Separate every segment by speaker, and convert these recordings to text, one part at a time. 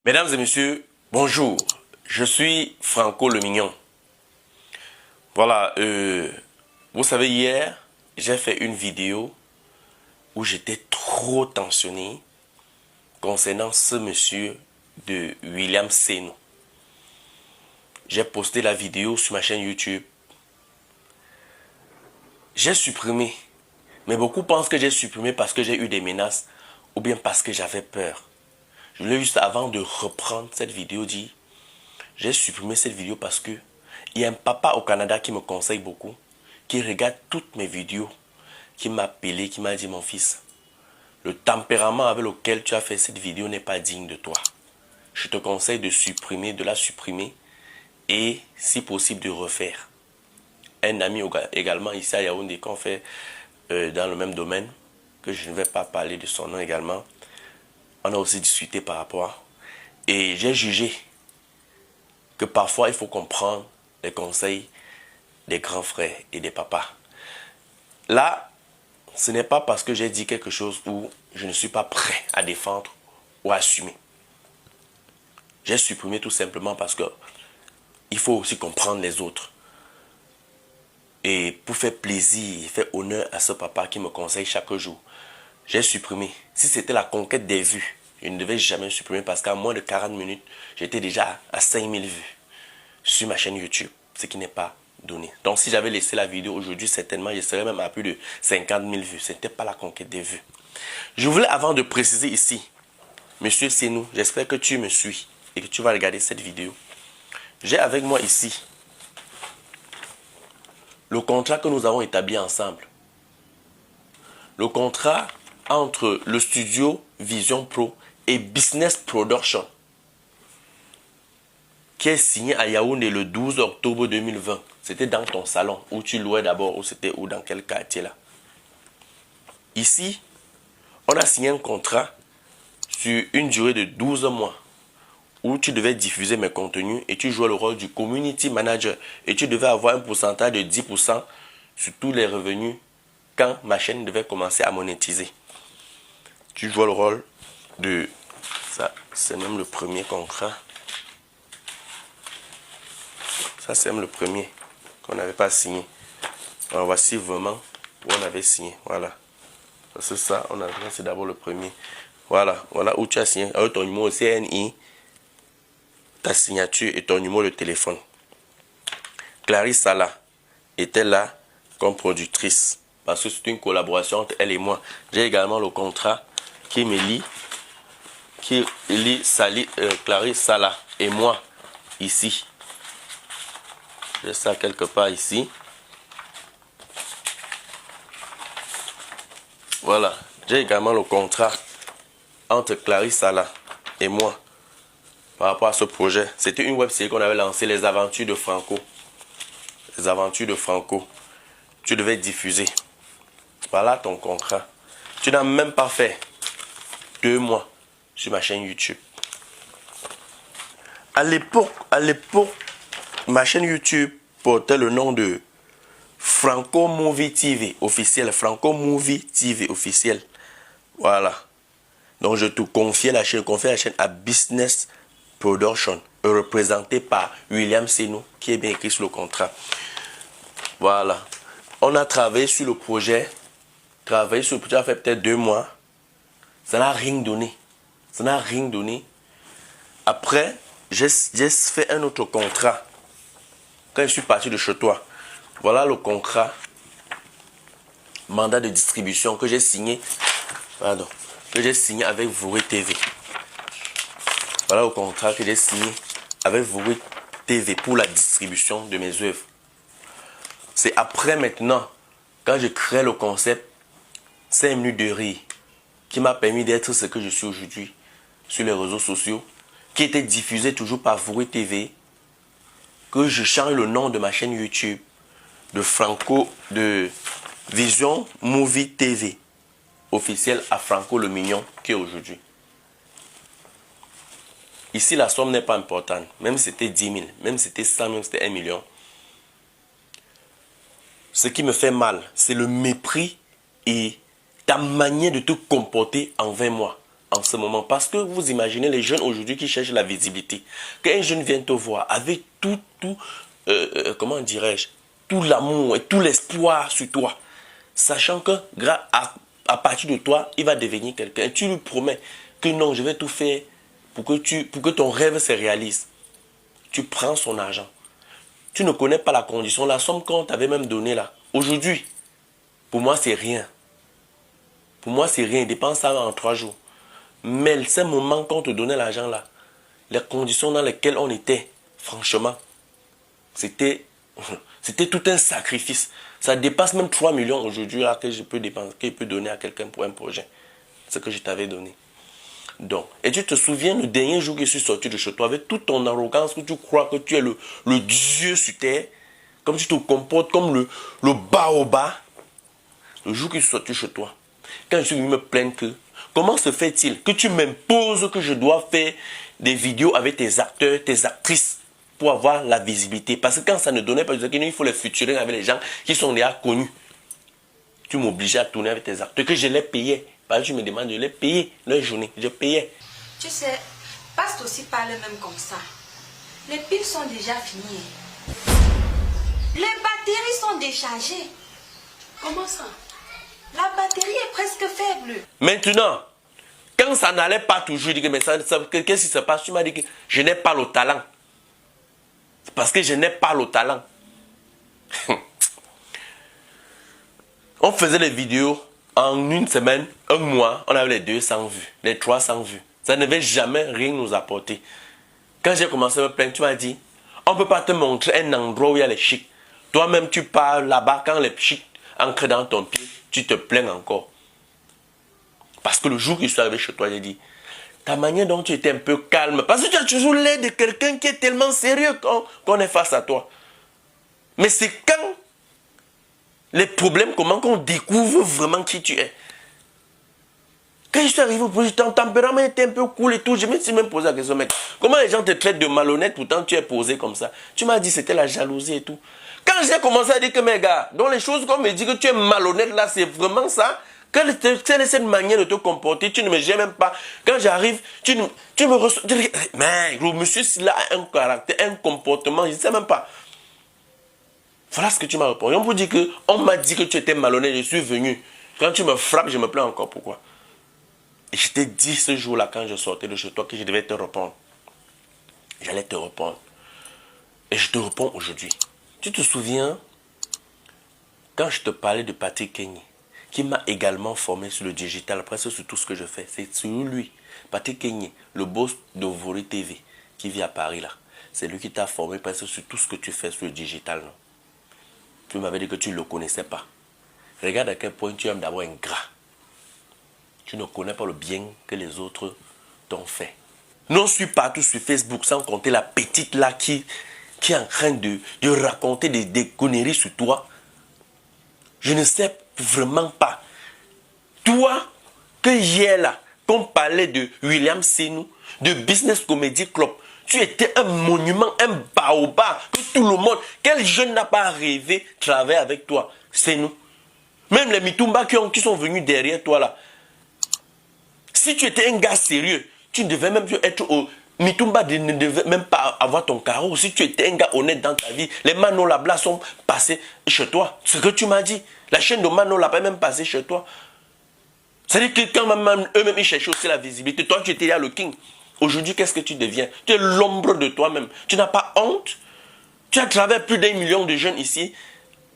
Speaker 1: Mesdames et messieurs, bonjour. Je suis Franco le Mignon. Voilà, vous savez, hier, j'ai fait une vidéo où j'étais trop tensionné concernant ce monsieur de William Seno. J'ai posté la vidéo sur ma chaîne YouTube. J'ai supprimé. Mais beaucoup pensent que j'ai supprimé parce que j'ai eu des menaces ou bien parce que j'avais peur. Je voulais juste avant de reprendre cette vidéo dire, j'ai supprimé cette vidéo parce que il y a un papa au Canada qui me conseille beaucoup, qui regarde toutes mes vidéos, qui m'a appelé, qui m'a dit mon fils, le tempérament avec lequel tu as fait cette vidéo n'est pas digne de toi. Je te conseille de supprimer, de la supprimer et si possible de refaire. Un ami également ici à Yaoundé qu'on fait dans le même domaine, que je ne vais pas parler de son nom également, on a aussi discuté par rapport et j'ai jugé que parfois il faut comprendre les conseils des grands frères et des papas. Là, ce n'est pas parce que j'ai dit quelque chose où je ne suis pas prêt à défendre ou à assumer. J'ai supprimé tout simplement parce que il faut aussi comprendre les autres. Et pour faire plaisir, faire honneur à ce papa qui me conseille chaque jour, j'ai supprimé. Si c'était la conquête des vues, je ne devais jamais supprimer parce qu'à moins de 40 minutes, j'étais déjà à 5000 vues sur ma chaîne YouTube, ce qui n'est pas donné. Donc si j'avais laissé la vidéo aujourd'hui, certainement, je serais même à plus de 50 000 vues. Ce n'était pas la conquête des vues. Je voulais, avant de préciser ici, Monsieur Seno, j'espère que tu me suis et que tu vas regarder cette vidéo. J'ai avec moi ici le contrat que nous avons établi ensemble. Le contrat entre le studio Vision Pro et Business Production qui est signé à Yaoundé le 12 octobre 2020. C'était dans ton salon où tu louais d'abord, ou c'était où, dans quel quartier là. Ici, on a signé un contrat sur une durée de 12 mois où tu devais diffuser mes contenus et tu jouais le rôle du community manager et tu devais avoir un pourcentage de 10% sur tous les revenus quand ma chaîne devait commencer à monétiser. Tu jouais le rôle de... Ça, c'est même le premier contrat. Ça, c'est même le premier qu'on n'avait pas signé. Alors, voici vraiment où on avait signé. Voilà. C'est ça, c'est d'abord le premier. Voilà, voilà où tu as signé. Avec ton numéro CNI, ta signature et ton numéro de téléphone. Clarisse Sala était là comme productrice. Parce que c'est une collaboration entre elle et moi. J'ai également le contrat qui me lie. Clarisse Sala et moi ici. J'ai ça quelque part ici. Voilà. J'ai également le contrat entre Clarisse Sala et moi par rapport à ce projet. C'était une web série qu'on avait lancée, Les Aventures de Franco. Les Aventures de Franco. Tu devais diffuser. Voilà ton contrat. Tu n'as même pas fait 2 mois sur ma chaîne YouTube. À l'époque, ma chaîne YouTube portait le nom de Franco Movie TV officiel. Franco Movie TV officiel. Voilà. Donc je te confiais la chaîne, à Business Production, représenté par William Seno, qui est bien écrit sur le contrat. Voilà. On a travaillé sur le projet. Ça fait peut-être 2 mois. Ça n'a rien donné. Ça n'a rien donné. Après, j'ai fait un autre contrat. Quand je suis parti de chez toi, voilà le contrat. Mandat de distribution que j'ai signé. Pardon. Que j'ai signé avec Voué TV. Voilà le contrat que j'ai signé avec Voué TV pour la distribution de mes œuvres. C'est après maintenant, quand je crée le concept 5 minutes de rire, qui m'a permis d'être ce que je suis aujourd'hui sur les réseaux sociaux, qui était diffusé toujours par Voué TV, que je change le nom de ma chaîne YouTube de Franco, de Vision Movie TV officiel à Franco le Mignon qui est aujourd'hui. Ici, la somme n'est pas importante. Même si c'était 10 000, même si c'était 100 000, même si c'était 1 million. Ce qui me fait mal, c'est le mépris et ta manière de te comporter envers moi. en ce moment. Parce que vous imaginez les jeunes aujourd'hui qui cherchent la visibilité. Qu'un jeune vient te voir avec comment dirais-je, tout l'amour et tout l'espoir sur toi. Sachant que à partir de toi, il va devenir quelqu'un. Et tu lui promets que non, je vais tout faire pour que ton rêve se réalise. Tu prends son argent. Tu ne connais pas la condition, la somme qu'on t'avait même donnée là. Aujourd'hui, pour moi, c'est rien. Pour moi, c'est rien. Dépense ça en 3 jours. Mais ces moments qu'on te donnait l'argent là, les conditions dans lesquelles on était, franchement, c'était tout un sacrifice. Ça dépasse même 3 millions aujourd'hui là que je peux dépenser, que je peux donner à quelqu'un pour un projet. Ce que je t'avais donné. Donc, et tu te souviens le dernier jour que je suis sorti de chez toi avec toute ton arrogance, que tu crois que tu es le Dieu sur terre, comme tu te comportes comme le baobab, le jour que je suis sorti chez toi, quand je suis venu me plaindre que, comment se fait-il que tu m'imposes que je dois faire des vidéos avec tes acteurs, tes actrices, pour avoir la visibilité. Parce que quand ça ne donnait pas de visibilité, il faut les futurer avec les gens qui sont déjà connus. Tu m'obligeais à tourner avec tes acteurs, que je les payais. Parce que tu me demandes de les payer leur journée. Je payais.
Speaker 2: Tu sais, Past aussi parle même comme ça. Les piles sont déjà finies. Les batteries sont déchargées. Comment ça? La batterie est presque faible.
Speaker 1: Maintenant, quand ça n'allait pas toujours, je dis mais qu'est-ce qui se passe? Tu m'as dit que je n'ai pas le talent. C'est parce que je n'ai pas le talent. On faisait les vidéos en une semaine, un mois, on avait les 200 vues, les 300 vues. Ça ne devait jamais rien nous apporter. Quand j'ai commencé à me plaindre, tu m'as dit, on ne peut pas te montrer un endroit où il y a les chics. Toi-même, tu pars là-bas, quand les chics entrent dans ton pied, tu te plains encore. Parce que le jour que je suis arrivé chez toi, j'ai dit, ta manière dont tu étais un peu calme, parce que tu as toujours l'air de quelqu'un qui est tellement sérieux qu'on est face à toi. Mais c'est quand les problèmes, comment qu'on découvre vraiment qui tu es. Quand je suis arrivé au projet, ton tempérament était un peu cool et tout. Je me suis même posé la question, mec, comment les gens te traitent de malhonnête, pourtant tu es posé comme ça. Tu m'as dit c'était la jalousie et tout. Quand j'ai commencé à dire que mes gars, dans les choses qu'on me dit que tu es malhonnête là, c'est vraiment ça. Quelle est cette manière de te comporter? Tu ne me gères même pas. Quand j'arrive, tu me reçois. Mais le monsieur, s'il a un caractère, un comportement, je ne sais même pas. Voilà ce que tu m'as répondu. On peut dire que on m'a dit que tu étais malhonnête, je suis venu. Quand tu me frappes, je me plains encore. Pourquoi? Et je t'ai dit ce jour-là, quand je sortais de chez toi, que je devais te répondre. J'allais te répondre. Et je te réponds aujourd'hui. Tu te souviens, quand je te parlais de Patrick Kenny, qui m'a également formé sur le digital, presque sur tout ce que je fais, c'est sur lui. Patrick Kenny, le boss de Vori TV, qui vit à Paris là. C'est lui qui t'a formé presque sur tout ce que tu fais sur le digital. Non? Tu m'avais dit que tu ne le connaissais pas. Regarde à quel point tu aimes d'abord ingrat. Tu ne connais pas le bien que les autres t'ont fait. Non, je suis partout sur Facebook, sans compter la petite là qui est en train de raconter des conneries sur toi. Je ne sais vraiment pas. Toi, que hier là, qu'on parlait de William Senou, de Business Comedy Club, tu étais un monument, un baobab, que tout le monde, quel jeune n'a pas rêvé de travailler avec toi? Senou. Même les Mitumba qui sont venus derrière toi là. Si tu étais un gars sérieux, tu ne devais même plus être au... Mitumba ne devait même pas avoir ton carreau. Si tu étais un gars honnête dans ta vie, les Mano Labla sont passés chez toi. Ce que tu m'as dit, la chaîne de Mano Labla est même passée chez toi. C'est-à-dire que quand eux-mêmes ils cherchaient aussi la visibilité, toi tu étais là le king. Aujourd'hui, qu'est-ce que tu deviens? Tu es l'ombre de toi-même. Tu n'as pas honte? Tu as travaillé plus d'1 million de jeunes ici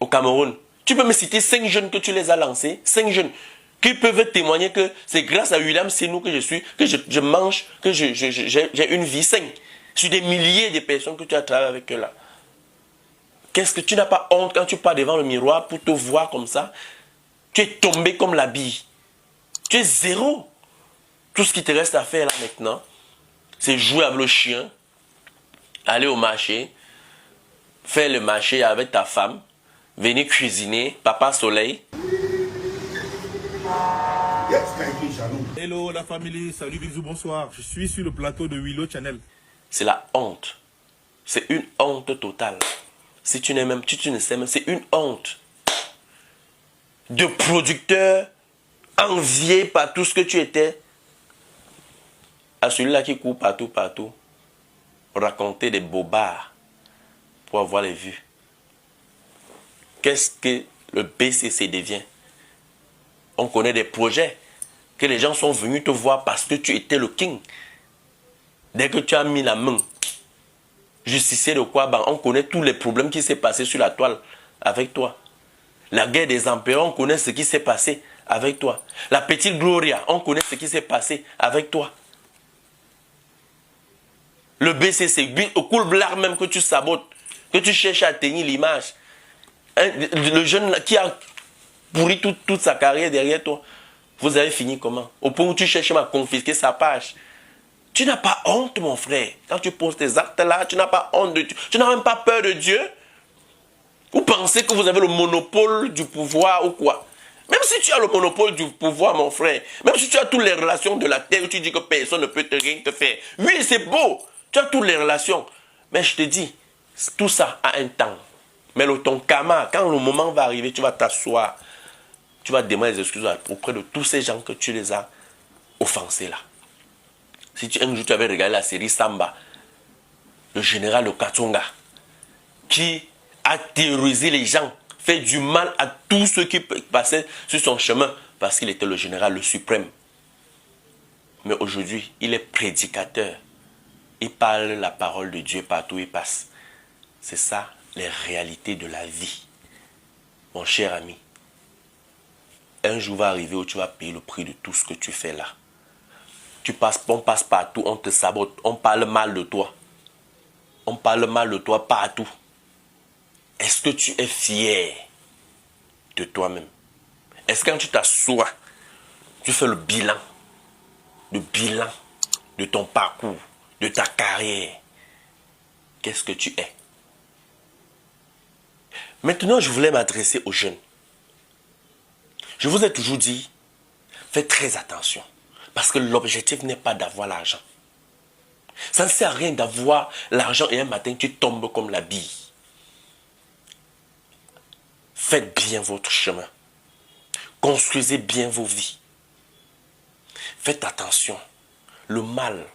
Speaker 1: au Cameroun. Tu peux me citer 5 jeunes que tu les as lancés, 5 jeunes qui peuvent témoigner que c'est grâce à William Senou que je mange, que j'ai une vie saine. Sur des milliers de personnes que tu as travaillé avec eux là. Qu'est-ce que tu n'as pas honte quand tu pars devant le miroir pour te voir comme ça? Tu es tombé comme la bille. Tu es zéro. Tout ce qui te reste à faire là maintenant, c'est jouer avec le chien, aller au marché, faire le marché avec ta femme, venir cuisiner, papa soleil.
Speaker 3: Hello la famille, salut bisous, bonsoir. Je suis sur le plateau de Willow Channel.
Speaker 1: C'est la honte. C'est une honte totale. Si tu n'es même, tu ne sais même, c'est une honte. De producteur envié par tout ce que tu étais. à celui-là qui court partout, raconter des bobards pour avoir les vues. Qu'est-ce que le BCC devient? On connaît des projets que les gens sont venus te voir parce que tu étais le king. Dès que tu as mis la main, justicier de Kouaban, on connaît tous les problèmes qui s'est passé sur la toile avec toi. La guerre des empereurs, on connaît ce qui s'est passé avec toi. La petite Gloria, on connaît ce qui s'est passé avec toi. Le BCC, au cool black même que tu sabotes, que tu cherches à tenir l'image. Le jeune qui a pourri toute sa carrière derrière toi, vous avez fini comment? Au point où tu cherches à confisquer sa page. Tu n'as pas honte, mon frère. Quand tu poses tes actes-là, tu n'as pas honte de Dieu. Tu n'as même pas peur de Dieu. Vous pensez que vous avez le monopole du pouvoir ou quoi? Même si tu as le monopole du pouvoir, mon frère, même si tu as toutes les relations de la terre où tu dis que personne ne peut rien te faire. Oui, c'est beau. Tu as toutes les relations. Mais je te dis, tout ça a un temps. Mais ton karma, quand le moment va arriver, tu vas t'asseoir. Tu vas demander des excuses auprès de tous ces gens que tu les as offensés là. Si un jour tu avais regardé la série Samba, le général Okatonga, qui a terrorisé les gens, fait du mal à tous ceux qui passaient sur son chemin, parce qu'il était le général le suprême. Mais aujourd'hui, il est prédicateur. Il parle la parole de Dieu partout où il passe. C'est ça, les réalités de la vie. Mon cher ami, un jour va arriver où tu vas payer le prix de tout ce que tu fais là. On passe partout, on te sabote, on parle mal de toi. On parle mal de toi partout. Est-ce que tu es fier de toi-même? Est-ce que quand tu t'assois, tu fais le bilan de ton parcours, de ta carrière? Qu'est-ce que tu es? Maintenant, je voulais m'adresser aux jeunes. Je vous ai toujours dit, faites très attention. Parce que l'objectif n'est pas d'avoir l'argent. Ça ne sert à rien d'avoir l'argent et un matin tu tombes comme la bille. Faites bien votre chemin. Construisez bien vos vies. Faites attention. Le mal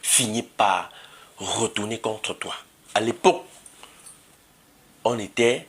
Speaker 1: finit par retourner contre toi. À l'époque, on était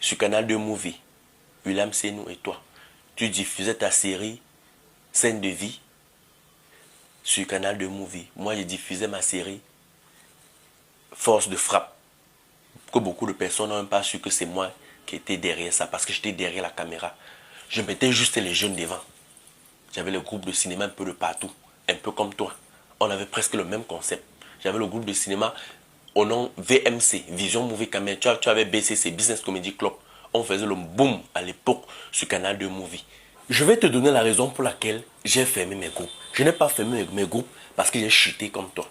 Speaker 1: sur Canal 2 Movie. William Senou et toi. Tu diffusais ta série Scène de vie sur Canal 2 Movie. Moi, je diffusais ma série Force de frappe. Que beaucoup de personnes n'ont même pas su que c'est moi qui étais derrière ça. Parce que j'étais derrière la caméra. Je mettais juste les jeunes devant. J'avais le groupe de cinéma un peu de partout. Un peu comme toi. On avait presque le même concept. J'avais le groupe de cinéma au nom VMC, Vision Movie Caméra. Tu avais BCC, Business Comedy Club. On faisait le boom à l'époque sur Canal 2 Movie. Je vais te donner la raison pour laquelle j'ai fermé mes groupes. Je n'ai pas fermé mes groupes parce que j'ai chuté comme toi.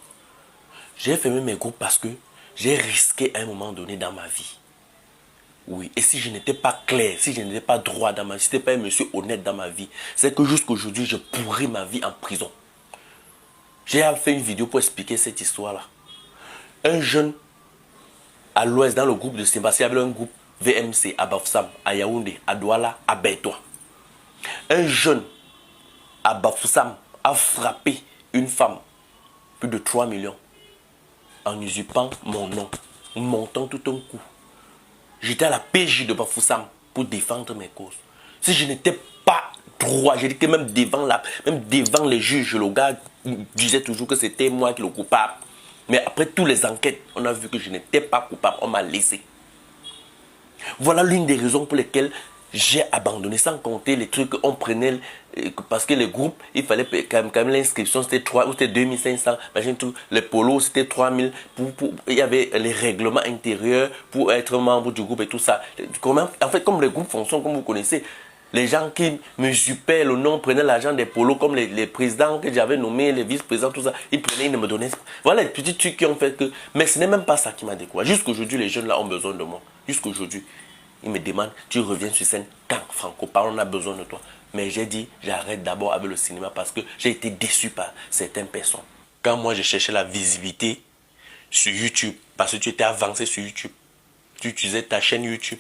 Speaker 1: J'ai fermé mes groupes parce que j'ai risqué à un moment donné dans ma vie. Oui, et si je n'étais pas clair, si je n'étais pas droit dans ma vie, si je n'étais pas un monsieur honnête dans ma vie, c'est que jusqu'aujourd'hui, je pourrais ma vie en prison. J'ai fait une vidéo pour expliquer cette histoire-là. Un jeune à l'ouest, dans le groupe de Sébastien, il y avait un groupe VMC à Bafoussam, à Yaoundé, à Douala, à Beitoua. Un jeune à Bafoussam a frappé une femme, plus de 3 millions, en usurpant mon nom, montant tout un coup. J'étais à la PJ de Bafoussam pour défendre mes causes. Si je n'étais pas droit, j'ai dit que même devant les juges, le gars disait toujours que c'était moi qui le coupable. Mais après toutes les enquêtes, on a vu que je n'étais pas coupable, on m'a laissé. Voilà l'une des raisons pour lesquelles j'ai abandonné, sans compter les trucs qu'on prenait, parce que les groupes, il fallait quand même l'inscription, c'était 3 ou c'était 2500, imagine tout, les polos, c'était 3000, il y avait les règlements intérieurs pour être membre du groupe et tout ça. En fait, comme les groupes fonctionnent, comme vous connaissez, les gens qui m'usurpaient le nom, prenaient l'argent des polos, comme les présidents que j'avais nommés, les vice-présidents, tout ça, ils prenaient, ils me donnaient. Voilà les petits trucs qui ont fait que... Mais ce n'est même pas ça qui m'a découvert. Jusqu'aujourd'hui, les jeunes là ont besoin de moi. Jusqu'aujourd'hui. Ils me demandent, tu reviens sur scène quand, Franco, on a besoin de toi. Mais j'ai dit, j'arrête d'abord avec le cinéma parce que j'ai été déçu par certaines personnes. Quand moi, je cherchais la visibilité sur YouTube, parce que tu étais avancé sur YouTube, tu utilisais ta chaîne YouTube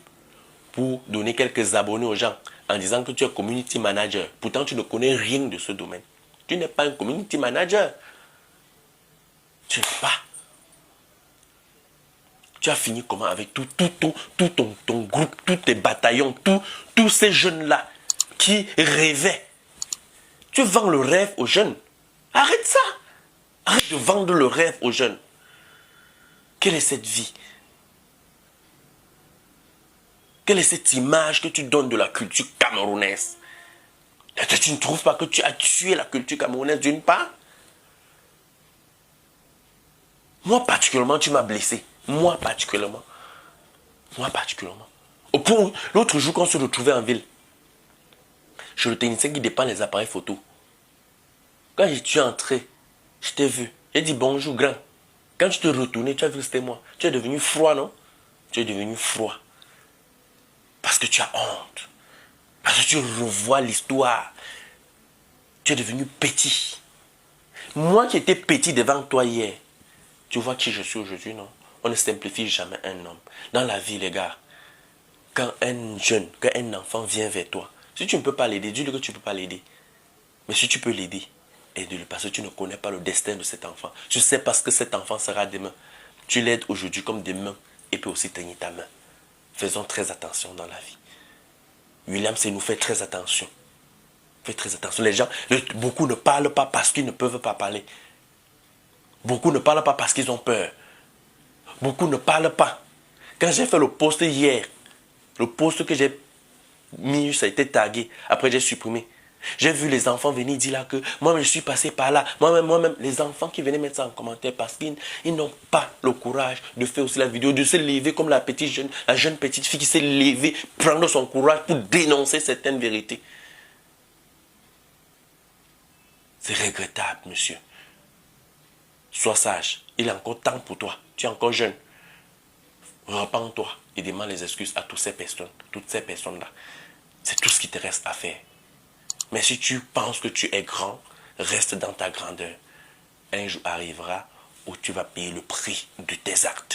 Speaker 1: pour donner quelques abonnés aux gens en disant que tu es community manager. Pourtant, tu ne connais rien de ce domaine. Tu n'es pas un community manager. Tu n'es pas. Tu as fini comment avec tout ton groupe, tous tes bataillons, tous ces jeunes-là qui rêvaient. Tu vends le rêve aux jeunes. Arrête ça. Arrête de vendre le rêve aux jeunes. Quelle est cette vie? Quelle est cette image que tu donnes de la culture camerounaise? Tu ne trouves pas que tu as tué la culture camerounaise d'une part? Moi particulièrement, tu m'as blessé. Moi particulièrement. Au point où, l'autre jour, quand on se retrouvait en ville, je le technicien qui dépend des appareils photo. Quand je suis entré, je t'ai vu. J'ai dit bonjour grand. Quand tu te retournais, tu as vu que c'était moi. Tu es devenu froid, non? Tu es devenu froid. Parce que tu as honte. Parce que tu revois l'histoire. Tu es devenu petit. Moi qui étais petit devant toi hier, tu vois qui je suis aujourd'hui, non? On ne simplifie jamais un homme. Dans la vie, les gars, quand un jeune, quand un enfant vient vers toi, si tu ne peux pas l'aider, dis-lui que tu ne peux pas l'aider. Mais si tu peux l'aider, aide-le parce que tu ne connais pas le destin de cet enfant. Tu sais pas ce que cet enfant sera demain. Tu l'aides aujourd'hui comme demain et peut aussi tenir ta main. Faisons très attention dans la vie. William, c'est nous fait très attention. Faites très attention. Les gens, beaucoup ne parlent pas parce qu'ils ne peuvent pas parler. Beaucoup ne parlent pas parce qu'ils ont peur. Beaucoup ne parlent pas. Quand j'ai fait le post hier, le post que j'ai mis, ça a été tagué. Après, j'ai supprimé. J'ai vu les enfants venir dire là que moi, je suis passé par là. Moi-même, les enfants qui venaient mettre ça en commentaire parce qu'ils n'ont pas le courage de faire aussi la vidéo, de se lever comme la jeune petite fille qui s'est levée, prendre son courage pour dénoncer certaines vérités. C'est regrettable, monsieur. Sois sage. Il est encore temps pour toi. Tu es encore jeune. Repends-toi et demande les excuses à toutes ces personnes-là. C'est tout ce qui te reste à faire. Mais si tu penses que tu es grand, reste dans ta grandeur. Un jour arrivera où tu vas payer le prix de tes actes.